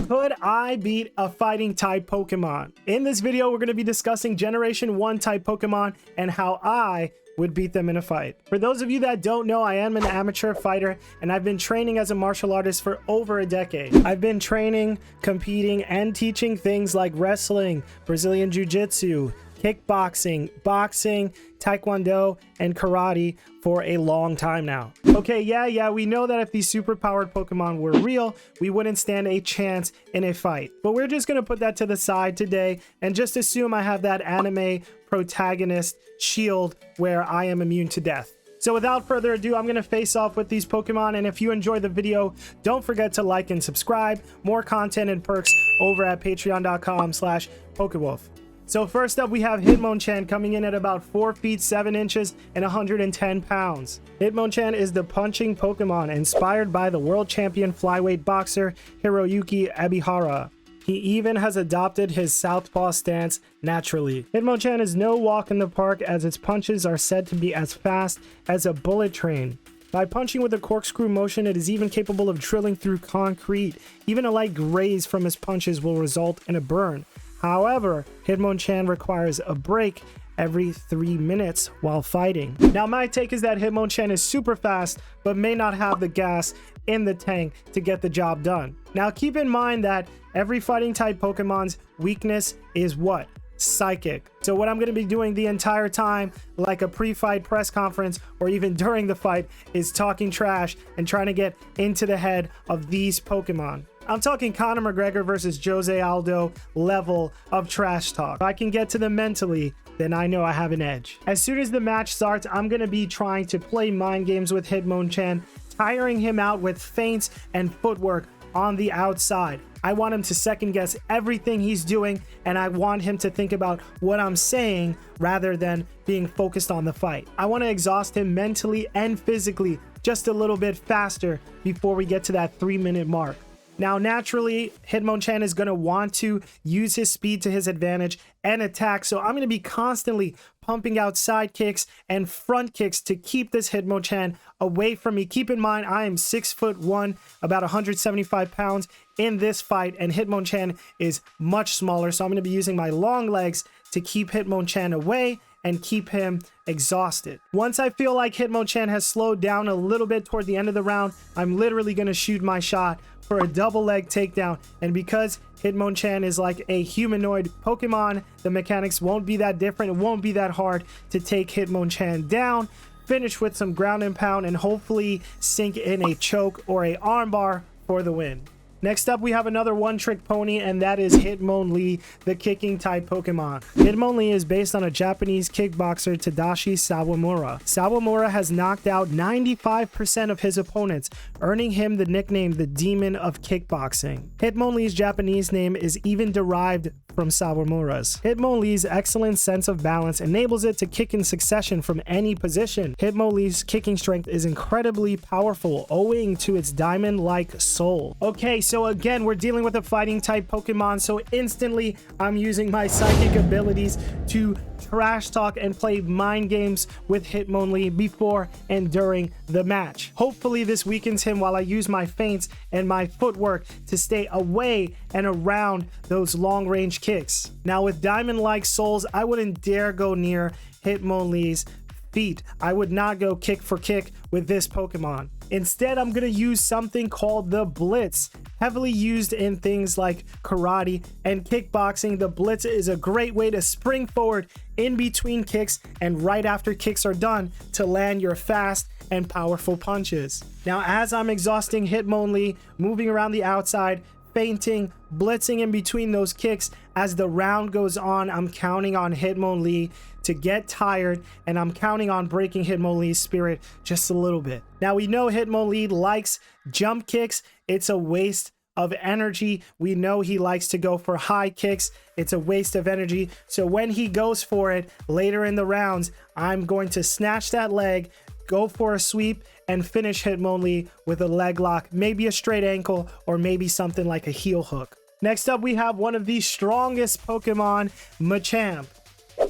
Could I beat a fighting type Pokemon? In this video, we're going to be discussing Generation 1 type Pokemon and how I would beat them in a fight. For those of you that don't know, I am an amateur fighter and I've been training as a martial artist for over a decade. I've been training, competing, and teaching things like wrestling, Brazilian Jiu-Jitsu, kickboxing, boxing, taekwondo, and karate for a long time now. Okay, yeah, we know that if these superpowered Pokemon were real, we wouldn't stand a chance in a fight. But we're just gonna put that to the side today and just assume I have that anime protagonist shield where I am immune to death. So without further ado, I'm going to face off with these Pokemon, and if you enjoyed the video, don't forget to like and subscribe. More content and perks over at patreon.com/Pokewolf. So first up, we have Hitmonchan coming in at about 4 feet 7 inches and 110 pounds. Hitmonchan is the punching Pokemon inspired by the world champion flyweight boxer Hiroyuki Ebihara. He even has adopted his southpaw stance naturally. Hitmonchan is no walk in the park, as its punches are said to be as fast as a bullet train. By punching with a corkscrew motion, it is even capable of drilling through concrete. Even a light graze from his punches will result in a burn. However, Hitmonchan requires a break every 3 minutes while fighting. Now, my take is that Hitmonchan is super fast, but may not have the gas in the tank to get the job done. Now, keep in mind that every fighting type Pokemon's weakness is what? Psychic. So what I'm going to be doing the entire time, like a pre-fight press conference or even during the fight, is talking trash and trying to get into the head of these Pokemon. I'm talking Conor McGregor versus Jose Aldo level of trash talk. If I can get to them mentally, then I know I have an edge. As soon as the match starts, I'm going to be trying to play mind games with Hitmonchan, tiring him out with feints and footwork on the outside. I want him to second guess everything he's doing, and I want him to think about what I'm saying rather than being focused on the fight. I want to exhaust him mentally and physically just a little bit faster before we get to that 3-minute mark. Now, naturally, Hitmonchan is going to want to use his speed to his advantage and attack, so I'm going to be constantly pumping out side kicks and front kicks to keep this Hitmonchan away from me. Keep in mind, I am 6'1", about 175 pounds in this fight, and Hitmonchan is much smaller, so I'm going to be using my long legs to keep Hitmonchan away and keep him exhausted. Once I feel like Hitmonchan has slowed down a little bit toward the end of the round, I'm literally going to shoot my shot for a double leg takedown. And because Hitmonchan is like a humanoid Pokemon, the mechanics won't be that different. It won't be that hard to take Hitmonchan down, finish with some ground and pound, and hopefully sink in a choke or a armbar for the win. Next up, we have another one-trick pony, and that is Hitmonlee, the kicking type Pokemon. Hitmonlee is based on a Japanese kickboxer, Tadashi Sawamura. Sawamura has knocked out 95% of his opponents, earning him the nickname the Demon of Kickboxing. Hitmonlee's Japanese name is even derived from Sawamura's. Hitmonlee's excellent sense of balance enables it to kick in succession from any position. Hitmonlee's kicking strength is incredibly powerful, owing to its diamond-like soul. Okay, so again, we're dealing with a fighting type Pokemon, so instantly I'm using my psychic abilities to trash talk and play mind games with Hitmonlee before and during the match. Hopefully this weakens him while I use my feints and my footwork to stay away and around those long range kicks. Now, with diamond-like souls, I wouldn't dare go near Hitmonlee's feet. I would not go kick for kick with this Pokemon. Instead, I'm going to use something called the Blitz. Heavily used in things like karate and kickboxing, the Blitz is a great way to spring forward in between kicks and right after kicks are done to land your fast and powerful punches. Now, as I'm exhausting Hitmonlee, moving around the outside, feinting, blitzing in between those kicks, as the round goes on, I'm counting on Hitmonlee to get tired, and I'm counting on breaking Hitmonlee's spirit just a little bit. Now, we know Hitmonlee likes jump kicks. It's a waste of energy. We know he likes to go for high kicks. It's a waste of energy. So when he goes for it later in the rounds, I'm going to snatch that leg, go for a sweep, and finish Hitmonlee with a leg lock, maybe a straight ankle, or maybe something like a heel hook. Next up, we have one of the strongest Pokemon, Machamp.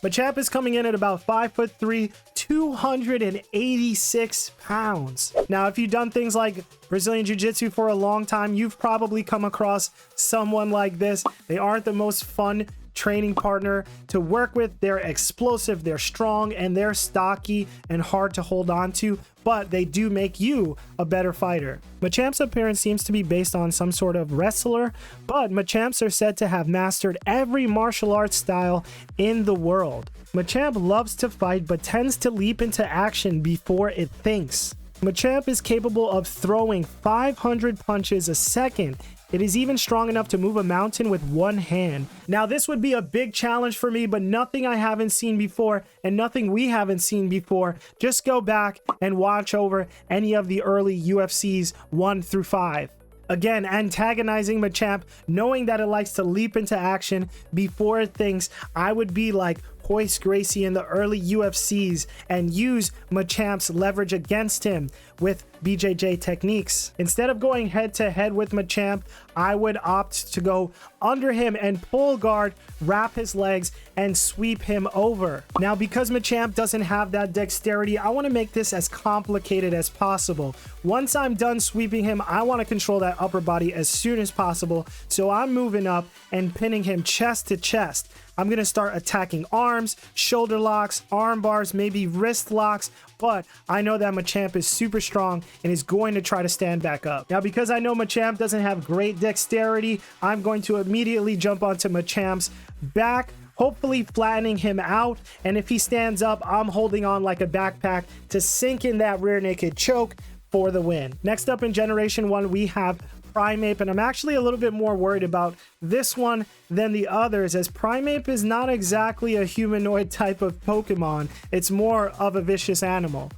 Machamp is coming in at about 5'3", 286 pounds. Now, if you've done things like Brazilian Jiu-Jitsu for a long time, you've probably come across someone like this. They aren't the most fun training partner to work with. They're explosive, they're strong, and they're stocky and hard to hold on to, but they do make you a better fighter. Machamp's appearance seems to be based on some sort of wrestler, but Machamps are said to have mastered every martial arts style in the world. Machamp loves to fight, but tends to leap into action before it thinks. Machamp is capable of throwing 500 punches a second. It is even strong enough to move a mountain with one hand. Now, this would be a big challenge for me, but nothing I haven't seen before and nothing we haven't seen before. Just go back and watch over any of the early UFCs 1 through 5. Again, antagonizing Machamp, knowing that it likes to leap into action before it thinks. I would be like Royce Gracie in the early UFCs and use Machamp's leverage against him with BJJ techniques. Instead of going head to head with Machamp, I would opt to go under him and pull guard, wrap his legs, and sweep him over. Now, because Machamp doesn't have that dexterity, I want to make this as complicated as possible. Once I'm done sweeping him, I want to control that upper body as soon as possible. So I'm moving up and pinning him chest to chest. I'm going to start attacking arms, shoulder locks, arm bars, maybe wrist locks, but I know that Machamp is super strong and is going to try to stand back up. Now, because I know Machamp doesn't have great dexterity, I'm going to immediately jump onto Machamp's back, hopefully flattening him out. And if he stands up, I'm holding on like a backpack to sink in that rear naked choke for the win. Next up in Generation 1, we have Primeape, and I'm actually a little bit more worried about this one than the others, as Primeape is not exactly a humanoid type of Pokemon. It's more of a vicious animal.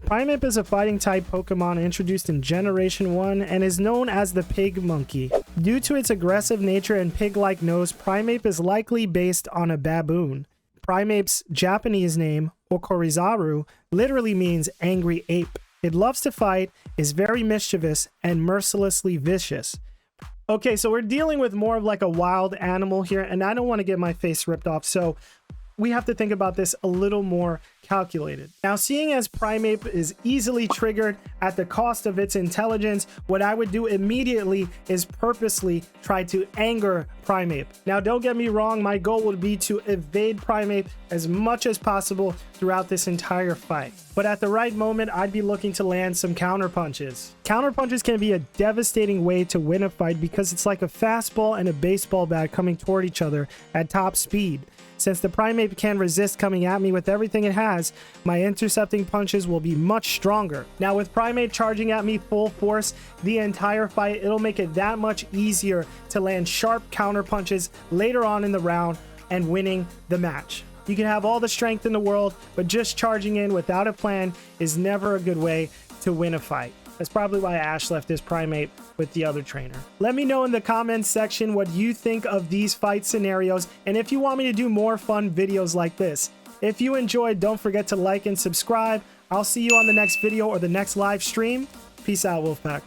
Primeape is a fighting type Pokemon introduced in Generation 1 and is known as the Pig Monkey. Due to its aggressive nature and pig-like nose, Primeape is likely based on a baboon. Primeape's Japanese name, Okorizaru, literally means angry ape. It loves to fight, is very mischievous, and mercilessly vicious. Okay, so we're dealing with more of like a wild animal here, and I don't want to get my face ripped off, so we have to think about this a little more calculated. Now, seeing as Primeape is easily triggered at the cost of its intelligence, what I would do immediately is purposely try to anger Primeape. Now, don't get me wrong, my goal would be to evade Primeape as much as possible throughout this entire fight. But at the right moment, I'd be looking to land some counter punches. Counter punches can be a devastating way to win a fight because it's like a fastball and a baseball bat coming toward each other at top speed. Since the Primeape can resist coming at me with everything it has, my intercepting punches will be much stronger. Now, with Primeape charging at me full force the entire fight, it'll make it that much easier to land sharp counter punches later on in the round and winning the match. You can have all the strength in the world, but just charging in without a plan is never a good way to win a fight. That's probably why Ash left his Primeape with the other trainer. Let me know in the comments section what you think of these fight scenarios, and if you want me to do more fun videos like this. If you enjoyed, don't forget to like and subscribe. I'll see you on the next video or the next live stream. Peace out, Wolfpack.